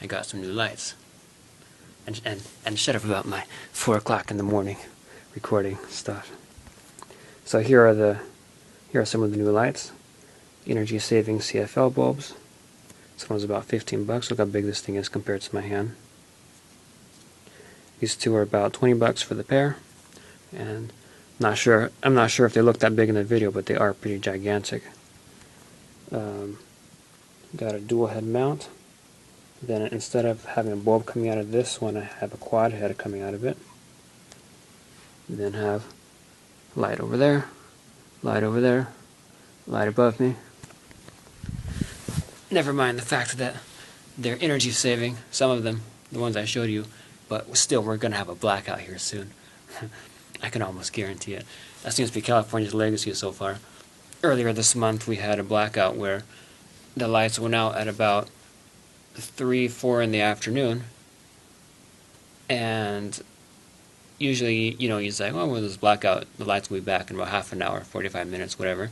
I got some new lights. And shut up about my 4 o'clock in the morning recording stuff. So here are some of the new lights. Energy saving CFL bulbs. This one's about 15 bucks. Look how big this thing is compared to my hand. These two are about 20 bucks for the pair. And I'm not sure if they look that big in the video, but they are pretty gigantic. Got a dual head mount. Then instead of having a bulb coming out of this one, I have a quad head coming out of it. Then have light over there, light over there, light above me. Never mind the fact that they're energy saving, some of them, the ones I showed you, but still we're going to have a blackout here soon. I can almost guarantee it. That seems to be California's legacy so far. Earlier this month we had a blackout where the lights went out at about 3, 4 in the afternoon, and usually, you say, oh, well, this blackout, the lights will be back in about half an hour, 45 minutes, whatever.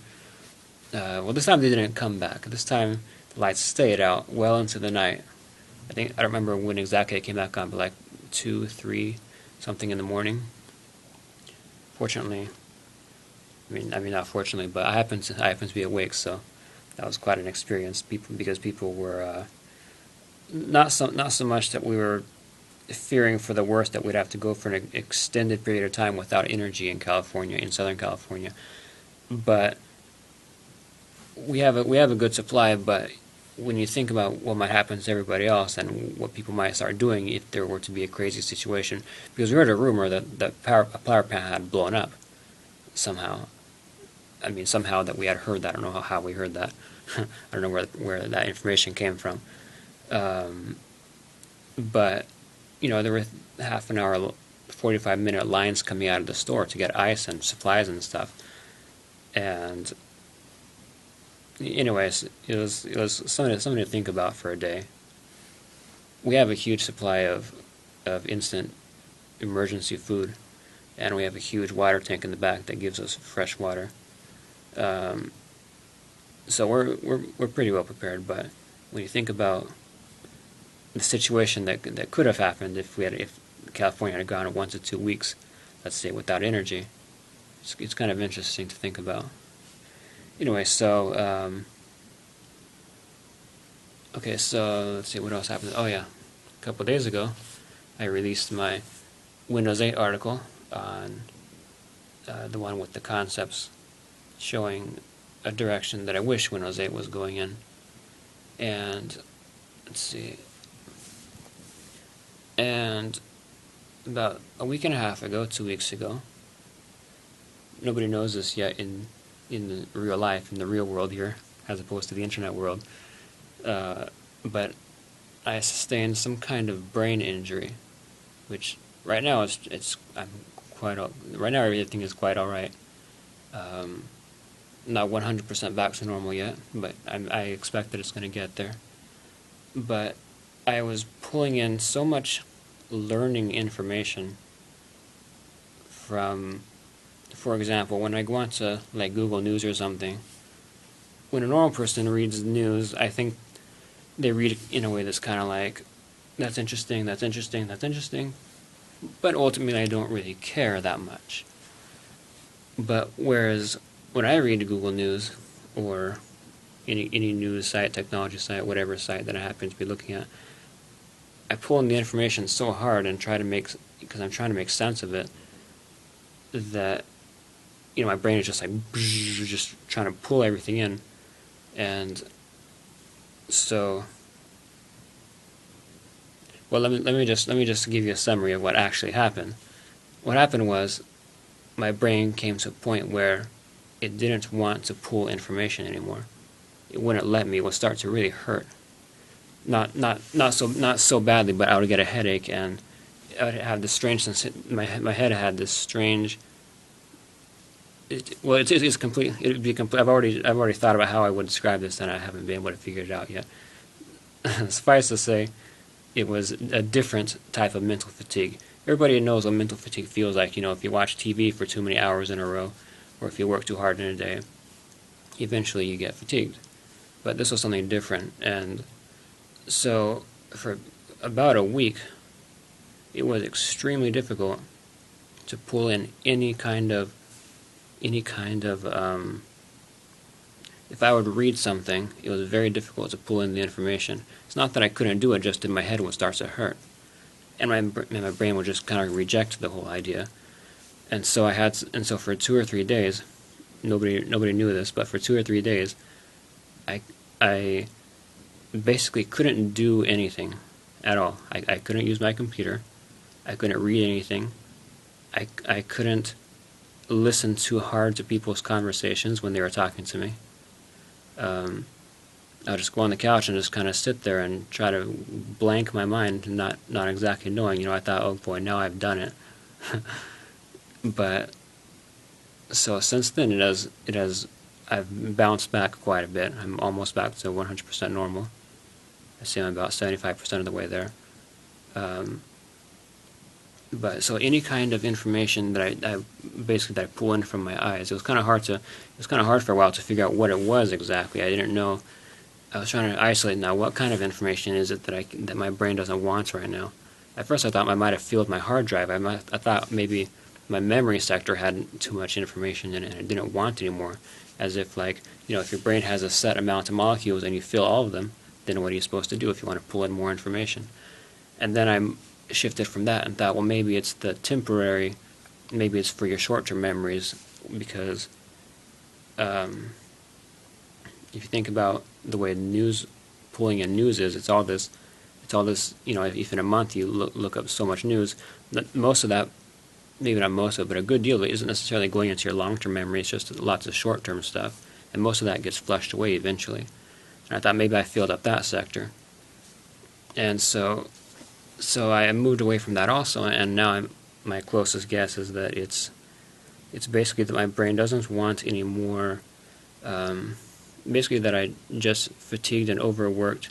Well, this time they didn't come back. This time the lights stayed out well into the night. I don't remember when exactly it came back on, but like 2, 3, something in the morning. Fortunately, I mean not fortunately, but I happened to be awake, so that was quite an experience. Because people were not so much that we were fearing for the worst, that we'd have to go for an extended period of time without energy in California, in Southern California, but we have a good supply. But when you think about what might happen to everybody else and what people might start doing if there were to be a crazy situation, because we heard a rumor that a power plant had blown up somehow. I mean, somehow that we had heard that. I don't know how we heard that. I don't know where that information came from. But there were half an hour, 45-minute lines coming out of the store to get ice and supplies and stuff. And anyways, it was something to think about for a day. We have a huge supply of instant emergency food, and we have a huge water tank in the back that gives us fresh water. So we're pretty well prepared. But when you think about the situation that could have happened if California had gone 1 to 2 weeks, let's say, without energy, it's kind of interesting to think about. Anyway, so okay, so let's see what else happened. Oh yeah, a couple days ago, I released my Windows 8 article on the one with the concepts showing a direction that I wish Windows 8 was going in. And let's see. And about a week and a half ago, 2 weeks ago, nobody knows this yet in the real life, in the real world here, as opposed to the internet world, but I sustained some kind of brain injury, which right now right now everything is quite all right. Not 100% back to normal yet, but I expect that it's going to get there. But I was pulling in so much learning information from, for example, when I go on to like Google News or something, when a normal person reads the news, I think they read it in a way that's kind of like, that's interesting, that's interesting, that's interesting, but ultimately I don't really care that much. But whereas when I read Google News or any news site, technology site, whatever site that I happen to be looking at, I pull in the information so hard and because I'm trying to make sense of it, that my brain is just like just trying to pull everything in. And so, well, let me just give you a summary of what actually happened. What happened was my brain came to a point where it didn't want to pull information anymore. It wouldn't let me. It would start to really hurt. Not so badly, but I would get a headache, and I would have this strange my head had this strange. It's complete. It would be complete. I've already thought about how I would describe this, and I haven't been able to figure it out yet. Suffice to say, it was a different type of mental fatigue. Everybody knows what mental fatigue feels like. If you watch TV for too many hours in a row, or if you work too hard in a day, eventually you get fatigued. But this was something different, and so about a week, it was extremely difficult to pull in any kind of if I would read something, it was very difficult to pull in the information. It's not that I couldn't do it, just that my head would start to hurt, and my brain would just kind of reject the whole idea. And so for 2 or 3 days, nobody knew this, but for 2 or 3 days, I basically couldn't do anything at all. I couldn't use my computer. I couldn't read anything. I couldn't listen too hard to people's conversations when they were talking to me. I would just go on the couch and just kind of sit there and try to blank my mind, not exactly knowing. I thought, oh boy, now I've done it. But so since then, I've bounced back quite a bit. I'm almost back to 100% normal. I say I'm about 75% of the way there. But so any kind of information that I pull in from my eyes, it was kind of hard for a while to figure out what it was exactly. I didn't know. I was trying to isolate now what kind of information is it that my brain doesn't want right now. At first I thought I might have filled my hard drive. I thought maybe my memory sector had too much information in it and it didn't want anymore. As if if your brain has a set amount of molecules and you fill all of them, then what are you supposed to do if you want to pull in more information? And then I shifted from that and thought, well, maybe it's the temporary, maybe it's for your short-term memories, because if you think about the way pulling in news is, it's all this, if in a month you look up so much news, most of that, maybe not most of it, but a good deal of it isn't necessarily going into your long-term memory. It's just lots of short-term stuff, and most of that gets flushed away eventually. And I thought maybe I filled up that sector, and so I moved away from that also, and now my closest guess is that it's basically that my brain doesn't want any more. Basically, that I just fatigued and overworked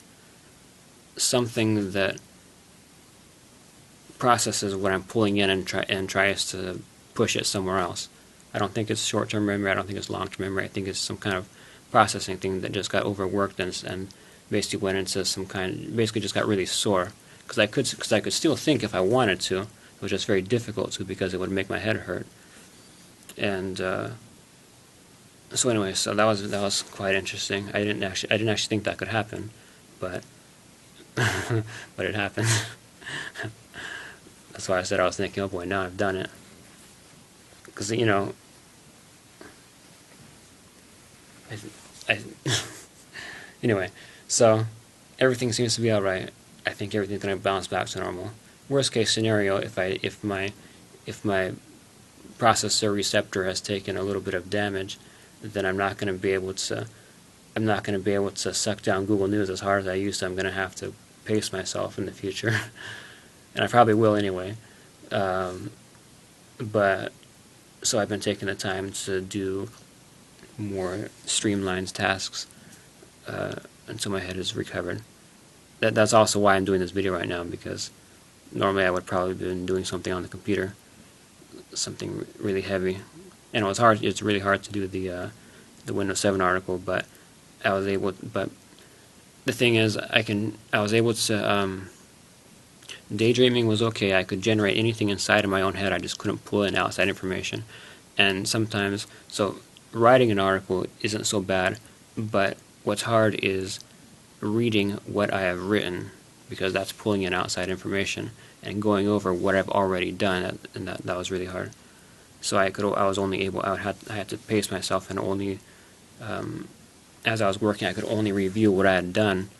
something that processes what I'm pulling in and tries to push it somewhere else. I don't think it's short-term memory. I don't think it's long-term memory. I think it's some kind of processing thing that just got overworked and basically went into basically just got really sore. Because I could still think if I wanted to. It was just very difficult to, because it would make my head hurt. And so anyway, so that was quite interesting. I didn't actually think that could happen, but but it happened. That's why I said I was thinking, oh boy, now I've done it. Because anyway, so everything seems to be all right. I think everything's going to bounce back to normal. Worst case scenario, if my processor receptor has taken a little bit of damage, then I'm not going to be able to suck down Google News as hard as I used to. I'm going to have to pace myself in the future, and I probably will anyway. But so I've been taking the time to do more streamlined tasks until my head is recovered. That's also why I'm doing this video right now, because normally I would probably be doing something on the computer, something really heavy, and it's really hard to do the Windows 7 article, but I was able. But the thing is, I was able to. Daydreaming was okay. I could generate anything inside of my own head. I just couldn't pull in outside information, and sometimes writing an article isn't so bad, but what's hard is reading what I have written, because that's pulling in outside information and going over what I've already done, and that was really hard. So I had to pace myself, and only as I was working, I could only review what I had done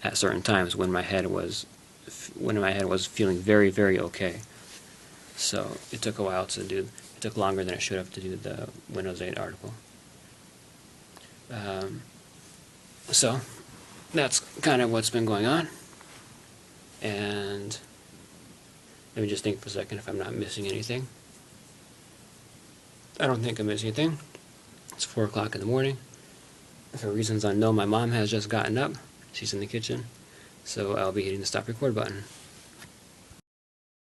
at certain times when my head was feeling very, very okay. So it took a while to do. It took longer than it should have to do the Windows 8 article. So that's kind of what's been going on. And let me just think for a second if I'm not missing anything. I don't think I'm missing anything. It's 4 o'clock in the morning. For reasons unknown, my mom has just gotten up. She's in the kitchen. So I'll be hitting the stop record button.